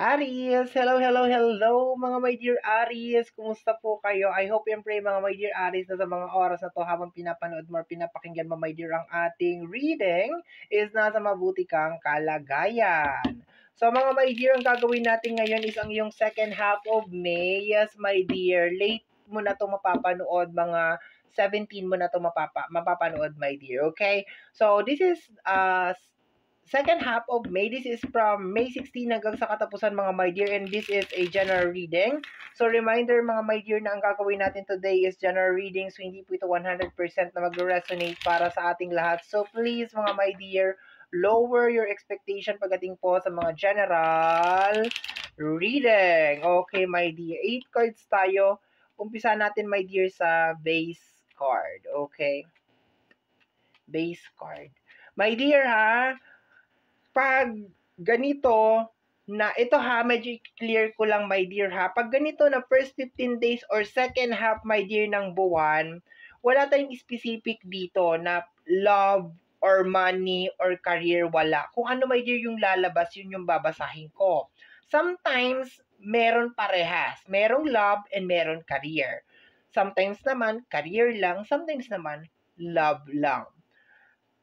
Aries! Hello, hello, hello mga my dear Aries! Kumusta po kayo? I hope and pray mga my dear Aries na sa mga oras na to habang pinapanood mo or pinapakinggan mo my dear ang ating reading is nasa mabuti kang kalagayan. So mga my dear, ang gagawin natin ngayon is ang iyong second half of May. Yes my dear, late mo na to mapapanood, mga 17 mo na to mapapanood my dear, okay? So this is second half of May. This is from May 16 hanggang sa katapusan mga my dear, and this is a general reading. So reminder mga my dear na ang gagawin natin today is general reading, so hindi po ito 100% na mag-resonate para sa ating lahat. So please mga my dear, lower your expectation pagdating po sa mga general reading. Okay my dear, 8 cards tayo. Umpisa natin my dear sa base card. Okay, base card. My dear ha, pag ganito na ito ha, medyo clear ko lang my dear ha. Pag ganito na first 15 days or second half my dear ng buwan, wala tayong specific dito na love or money or career, wala. Kung ano my dear yung lalabas, yun yung babasahin ko. Sometimes, meron parehas. Merong love and meron career. Sometimes naman, career lang. Sometimes naman, love lang.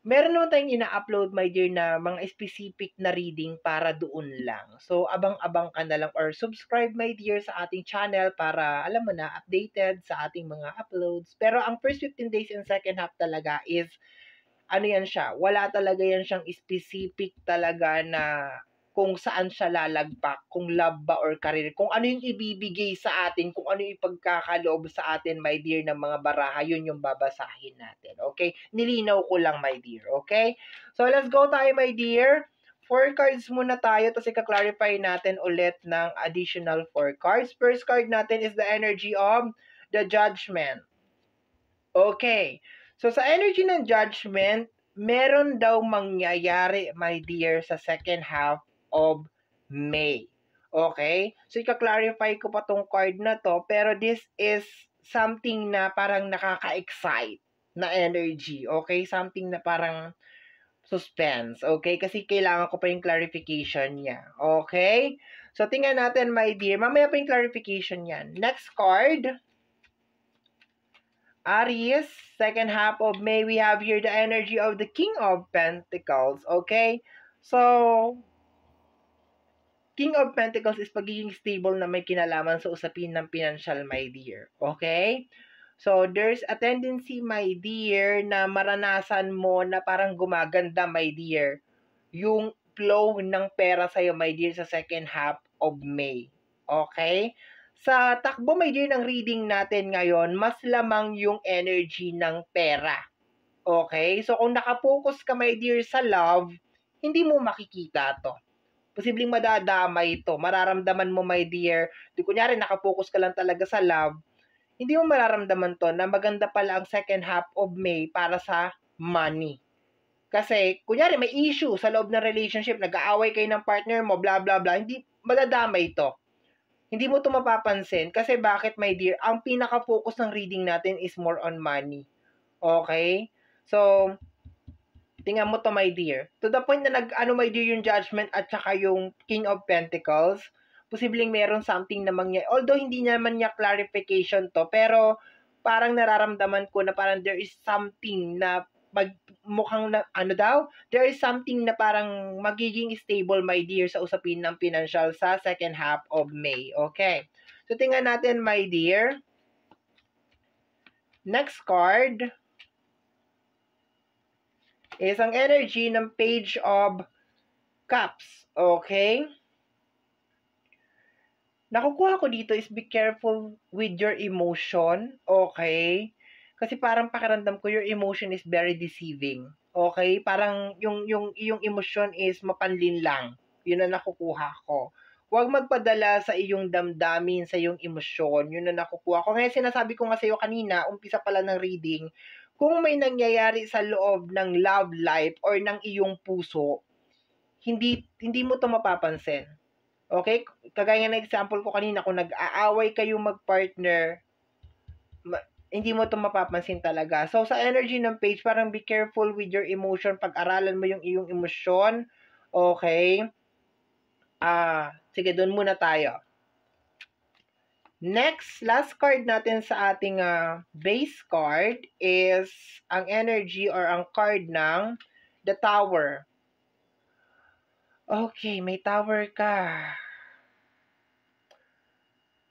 Meron naman tayong ina-upload my dear na mga specific na reading para doon lang. So, abang-abang ka na lang or subscribe my dear sa ating channel para alam mo na, updated sa ating mga uploads. Pero ang first 15 days and second half talaga is ano yan siya, wala talaga yan siyang specific talaga na kung saan siya lalagpak, kung love ba or career, kung ano yung ibibigay sa atin, kung ano yung ipagkakaloob sa atin, my dear, ng mga baraha, yun yung babasahin natin, okay? Nilinaw ko lang, my dear, okay? So, let's go tayo, my dear. 4 cards muna tayo, tapos ika-clarify natin ulit ng additional 4 cards. First card natin is the energy of the Judgment. Okay. So, sa energy ng Judgment, meron daw mangyayari, my dear, sa second half of May. Okay? So, ika-clarify ko pa tong card na to, pero this is something na parang nakaka-excite na energy. Okay? Something na parang suspense. Okay? Kasi kailangan ko pa yung clarification niya. Okay? So, tingnan natin, my dear. Mamaya pa yung clarification yan. Next card. Aries, second half of May, we have here the energy of the King of Pentacles. Okay? So, King of Pentacles is pagiging stable na may kinalaman sa usapin ng financial, my dear. Okay? So, there's a tendency, my dear, na maranasan mo na parang gumaganda, my dear, yung flow ng pera sa'yo, my dear, sa second half of May. Okay? Sa takbo, my dear, ng reading natin ngayon, mas lamang yung energy ng pera. Okay? So, kung nakapokus ka, my dear, sa love, hindi mo makikita to. Posibleng madadamay ito. Mararamdaman mo, my dear, di kunyari, nakapokus ka lang talaga sa love, hindi mo mararamdaman to na maganda pala ang second half of May para sa money. Kasi, kunyari, may issue sa loob ng relationship, nag-aaway kayo ng partner mo, blah, blah, blah, hindi, madadamay ito. Hindi mo ito mapapansin. Kasi bakit, my dear? Ang pinaka-focus ng reading natin is more on money. Okay? So, tingnan mo to, my dear. To the point na my dear, yung Judgment at saka yung King of Pentacles, posibleng meron something na mangyayari. Although, hindi naman niya clarification to, pero parang nararamdaman ko na parang there is something na mukhang na, there is something na parang magiging stable, my dear, sa usapin ng financial sa second half of May. Okay. So, tingnan natin, my dear. Next card is ang energy ng Page of Cups. Okay? Nakukuha ko dito is be careful with your emotion. Okay? Kasi parang pakiramdam ko your emotion is very deceiving. Okay? Parang yung emotion is mapanlin lang. Yun ang nakukuha ko. Huwag magpadala sa iyong damdamin, sa iyong emosyon. Yun ang nakukuha ko. Ngayon sinasabi ko nga sa iyo kanina, umpisa pala ng reading, kung may nangyayari sa loob ng love life or ng iyong puso, hindi mo to mapapansin. Okay? Kagaya ng example ko kanina, kung nag-aaway kayo mag-partner, hindi mo to mapapansin talaga. So, sa energy ng page, parang be careful with your emotion. Pag-aralan mo yung iyong emosyon. Okay? Sige, doon muna tayo. Next, last card natin sa ating base card is ang energy or ang card ng the Tower. Okay, may Tower ka.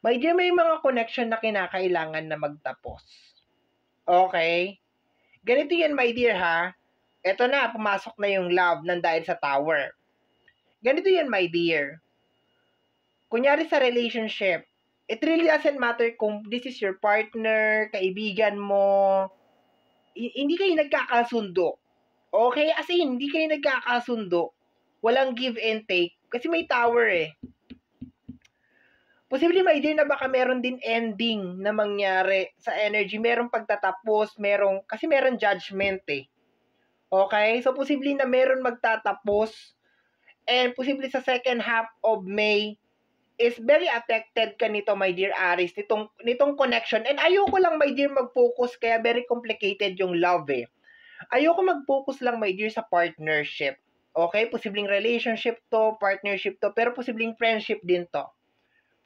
My dear, may mga connection na kinakailangan na magtapos. Okay? Ganito yan, my dear, ha? Eto na, pumasok na yung love ng dahil sa Tower. Ganito yan, my dear. Kunyari sa relationship, it really doesn't matter kung this is your partner, kaibigan mo, hindi kayo nagkakasundo. Okay? As in, hindi kayo nagkakasundo. Walang give and take. Kasi may Tower eh. Posible, my dear, na baka meron din ending na mangyari sa energy. Merong pagtatapos, kasi meron judgment eh. Okay? So, posible na meron magtatapos. And posible sa second half of May, is very affected ka nito, my dear Aries, nitong connection. And ayoko lang, my dear, mag-focus, kaya very complicated yung love eh. Ayoko mag-focus lang, my dear, sa partnership. Okay? Posibleng relationship to, partnership to, pero posibleng friendship din to.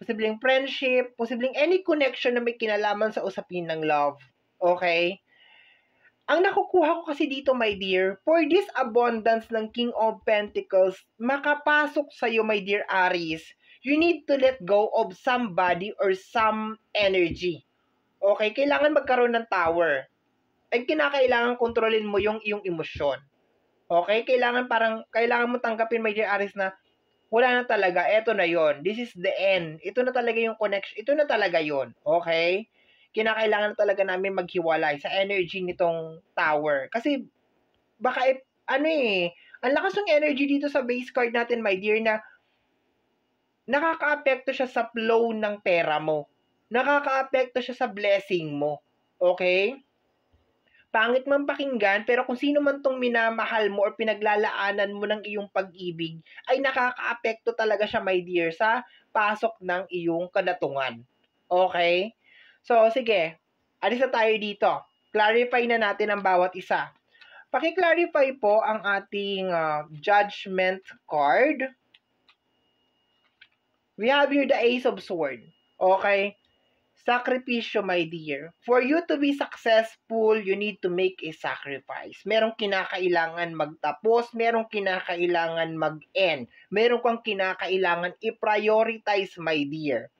Posibleng friendship, posibleng any connection na may kinalaman sa usapin ng love. Okay? Ang nakukuha ko kasi dito, my dear, for this abundance ng King of Pentacles, makapasok sa'yo, my dear Aries, you need to let go of somebody or some energy. Okay? Kailangan magkaroon ng Tower. Ay kinakailangan kontrolin mo yung iyong emosyon. Okay? Kailangan mo tanggapin, my dear Aries, na wala na talaga, eto na yon. This is the end. Ito na talaga yung connection. Ito na talaga yon. Okay? Kinakailangan na talaga namin maghiwalay sa energy nitong Tower. Kasi, baka, ang lakas ng energy dito sa base card natin, my dear, na nakaka-apekto siya sa flow ng pera mo. Nakaka-apekto siya sa blessing mo. Okay? Pangit man pakinggan, pero kung sino man tong minamahal mo or pinaglalaanan mo ng iyong pag-ibig, ay nakaka-apekto talaga siya, my dear, sa pasok ng iyong kadatungan. Okay? So, sige. Alis na tayo dito. Clarify na natin ang bawat isa. Paki-clarify po ang ating judgment card. We have here the Ace of Swords. Okay? Sakripisyo, my dear. For you to be successful, you need to make a sacrifice. Merong kinakailangan magtapos, merong kinakailangan mag-end. Meron kang kinakailangan i-prioritize, my dear.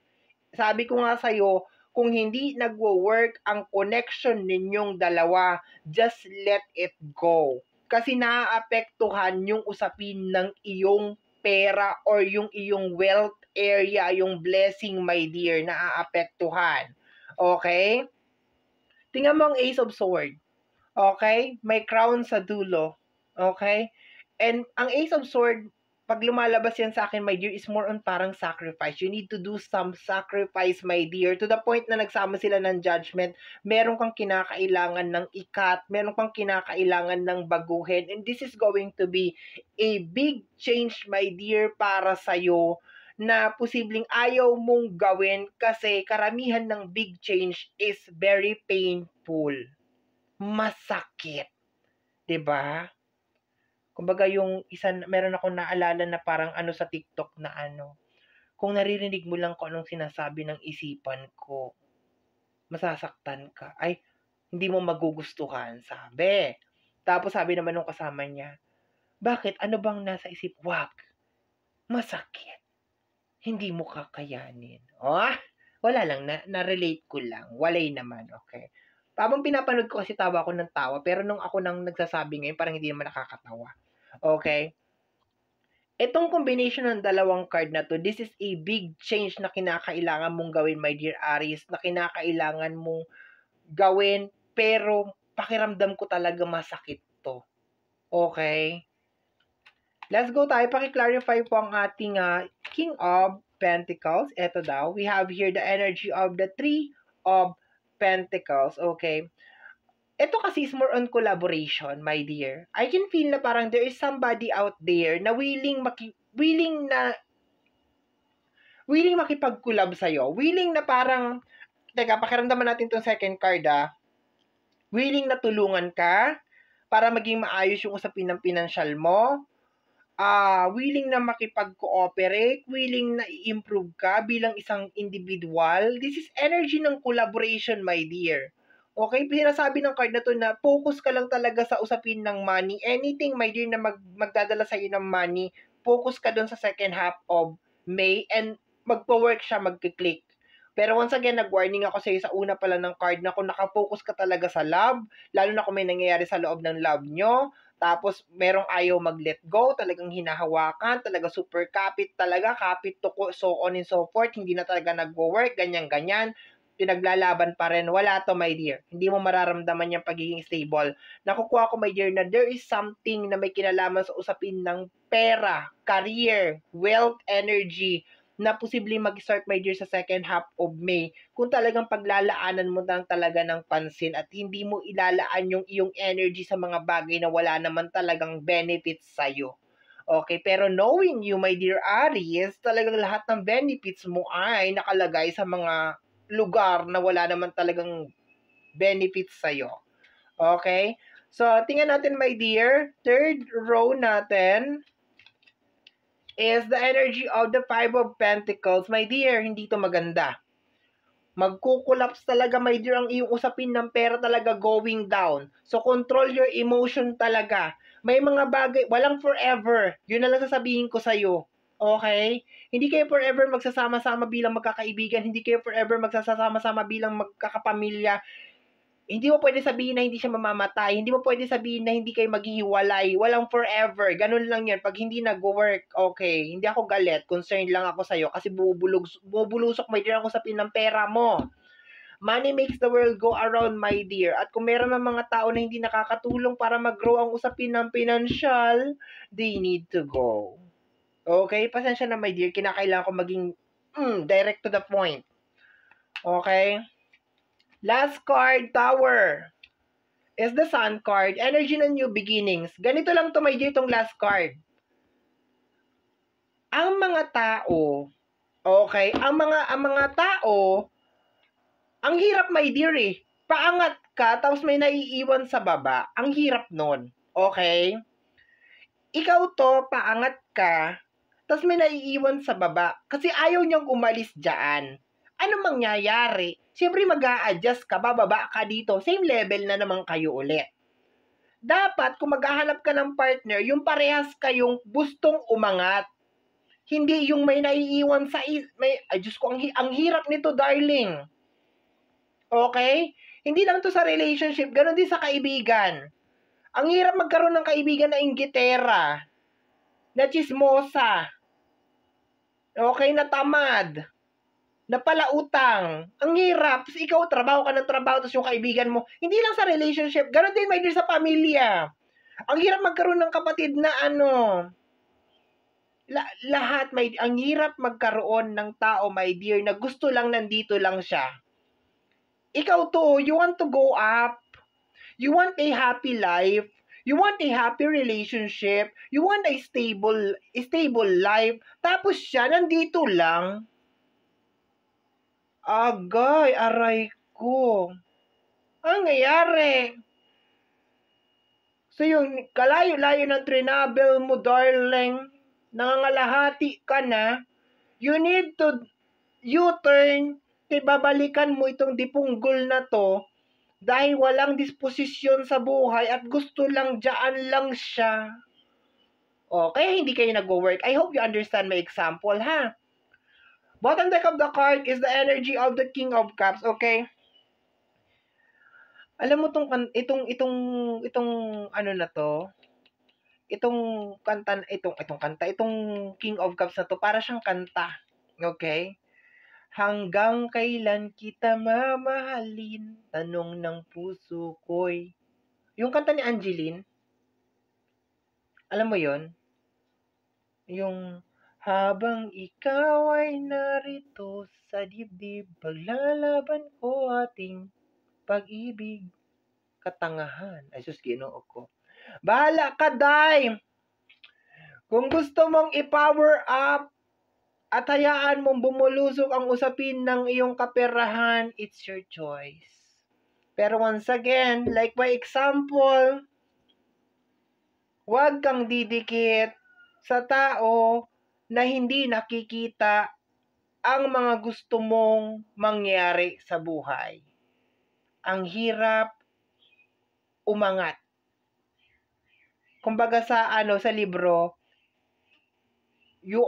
Sabi ko nga sa'yo, kung hindi nagwo-work ang connection ninyong dalawa, just let it go. Kasi naaapektuhan yung usapin ng iyong pera or yung iyong wealth area, yung blessing, my dear, naaapektuhan. Okay? Tingnan mo ang Ace of Swords. Okay? May crown sa dulo. Okay? And ang Ace of Swords, pag lumalabas yan sa akin, my dear, is more on parang sacrifice. You need to do some sacrifice, my dear, to the point na nagsama sila ng judgment. Meron kang kinakailangan ng ikat, meron kang kinakailangan ng baguhin, and this is going to be a big change, my dear, para sa'yo, na posibleng ayaw mong gawin kasi karamihan ng big change is very painful. Masakit. 'Di ba? Kumbaga yung meron akong naalala na parang sa TikTok na kung naririnig mo lang kung anong sinasabi ng isipan ko, masasaktan ka. Ay, hindi mo magugustuhan, sabi. Tapos sabi naman nung kasama niya, bakit? Ano bang nasa isip? Wag. Masakit. Hindi mo kakayanin. Wala lang. Na-relate ko lang. Walay naman. Okay. Habang pinapanood ko kasi tawa ako ng tawa, pero nung ako nang nagsasabi ngayon, parang hindi naman nakakatawa. Okay? Itong combination ng dalawang card na to, this is a big change na kinakailangan mong gawin, my dear Aries, na kinakailangan mong gawin, pero pakiramdam ko talaga masakit to. Okay? Let's go tayo. Paki-clarify po ang ating King of Pentacles. Ito daw. We have here the energy of the Three of Pentacles. Okay. Ito kasi is more on collaboration, my dear. I can feel na parang there is somebody out there na willing makipag-collab sa'yo. Willing na parang, teka, pakiramdaman natin tong second card Willing na tulungan ka para maging maayos yung usapin ng pinansyal mo. willing na makipag-cooperate, willing na i-improve ka bilang isang individual. This is energy ng collaboration, my dear. Okay, sinasabi ng card na to na focus ka lang talaga sa usapin ng money. Anything, my dear, na magdadala sa'yo ng money, focus ka dun sa second half of May and magpo-work siya, magkiklik. Pero once again, nag-warning ako sa'yo sa una pa lang ng card na kung nakafocus ka talaga sa love, lalo na kung may nangyayari sa loob ng love nyo, tapos merong ayaw mag-let go, talagang hinahawakan, talaga super kapit talaga, kapit to so on and so forth, hindi na talaga nagwo-work, ganyan-ganyan, pinaglalaban pa rin. Wala to, my dear. Hindi mo mararamdaman yung pagiging stable. Nakukuha ko, my dear, na there is something na may kinalaman sa usapin ng pera, career, wealth, energy, na posibleng mag-start, my dear, sa second half of May, kung talagang paglalaanan mo lang talaga ng pansin at hindi mo ilalaan yung iyong energy sa mga bagay na wala naman talagang benefits sa'yo. Okay, pero knowing you, my dear Aries, talagang lahat ng benefits mo ay nakalagay sa mga lugar na wala naman talagang benefits sa'yo. Okay? So, tingnan natin, my dear. Third row natin is the energy of the Five of Pentacles. My dear, hindi to maganda. Magkukulaps talaga, my dear, ang iyong usapin ng pera talaga going down. So, control your emotion talaga. May mga bagay, walang forever. Yun na lang sasabihin ko sa'yo. Okay? Hindi kayo forever magsasama-sama bilang magkakaibigan. Hindi kayo forever magsasama-sama bilang magkakapamilya. Hindi mo pwede sabihin na hindi siya mamamatay. Hindi mo pwede sabihin na hindi kayo maghihiwalay. Walang forever. Ganun lang yan. Pag hindi nag-work, okay. Hindi ako galit. Concerned lang ako sa'yo kasi bubulusok, my dear, ang usapin ng pera mo. Money makes the world go around, my dear. At kung meron ng mga tao na hindi nakakatulong para mag-grow ang usapin ng financial, they need to go. Okay? Pasensya na, my dear. Kinakailangan ko maging direct to the point. Okay? Last card, Tower, is the Sun card. Energy ng new beginnings. Ganito lang to, my dear, itong last card. Ang mga tao, okay, ang mga tao, ang hirap, my dear, eh. Paangat ka, tapos may naiiwan sa baba. Ang hirap nun. Okay? Ikaw to, paangat ka, tapos may naiiwan sa baba. Kasi ayaw niyang umalis dyan. Ano mangyayari? Siyempre mag-a-adjust ka, bababa ka dito. Same level na naman kayo ulit. Dapat, kung maghahanap ka ng partner, yung parehas kayong gustong umangat. Hindi yung may naiiwan sa... Ay, Diyos ko, ang hirap nito, darling. Okay? Hindi lang to sa relationship, ganun din sa kaibigan. Ang hirap magkaroon ng kaibigan na inggitera, na chismosa, okay, na tamad, na palautang. Ang hirap. Tapos ikaw, trabaho ka ng trabaho, tapos yung kaibigan mo, hindi lang sa relationship, ganun din, my dear, sa pamilya. Ang hirap magkaroon ng kapatid na lahat, ang hirap magkaroon ng tao, my dear, na gusto lang nandito lang siya. Ikaw to, you want to go up. You want a happy life. You want a happy relationship. You want a stable life. Tapos siya, nandito lang. Agay, aray ko. Ang nangyayari? So yung kalayo-layo ng travel mo, darling, nangangalahati ka na, you need to U-turn, babalikan mo itong dipunggol na to dahil walang disposisyon sa buhay at gusto lang dyan lang siya. O, kaya hindi kayo nag-work. I hope you understand my example, ha? Bottom deck of the card is the energy of the King of Cups, okay? Alam mo itong ano na to, itong King of Cups na to, para siyang kanta. Okay? Hanggang kailan kita mamahalin? Tanong ng puso ko'y. Yung kanta ni Angeline, alam mo yon? Yung habang ikaw ay narito sa dibdib, paglalaban ko ating pag-ibig, katangahan. Ay, sus, Ginoo ko. Bahala ka, Day! Kung gusto mong i-power up at hayaan mong bumulusok ang usapin ng iyong kaperahan, it's your choice. Pero once again, like my example, huwag kang didikit sa tao na hindi nakikita ang mga gusto mong mangyari sa buhay. Ang hirap umangat. Kumbaga sa libro, you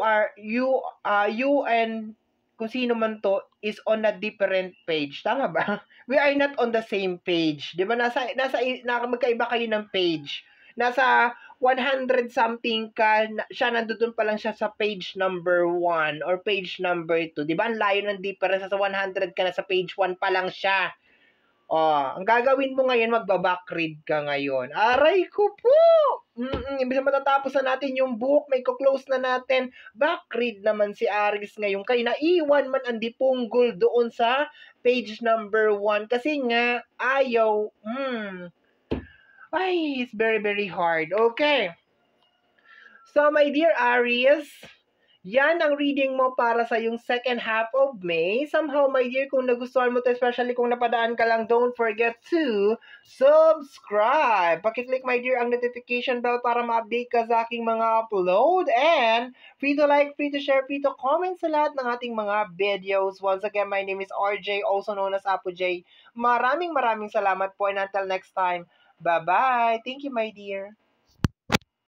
and kung sino man to is on a different page. Tama ba? We are not on the same page. 'Di ba? Magkaiba kayo ng page. Nasa 100 something ka, siya nandoon pa lang siya sa page number 1 or page number 2. 'Di ba? Ang layo ng difference, sa 100 ka na sa page 1 pa lang siya. Oh, ang gagawin mo ngayon, magba-backread ka ngayon. Aray ko po! Imbis na matatapos na natin yung book, may close na natin. Backread naman si Aris ngayon. Kaya naiwan man ang dipunggol doon sa page number 1. Kasi nga, ayaw. Ay, it's very, very hard. Okay. So, my dear Aries, yan ang reading mo para sa yung second half of May. Somehow, my dear, kung nagustuhan mo to, especially kung napadaan ka lang, don't forget to subscribe. Pakiclick, my dear, ang notification bell para ma-update ka sa aking mga upload. And free to like, free to share, free to comment sa lahat ng ating mga videos. Once again, my name is RJ, also known as Apo J. Maraming salamat po, and until next time, bye-bye. Thank you, my dear.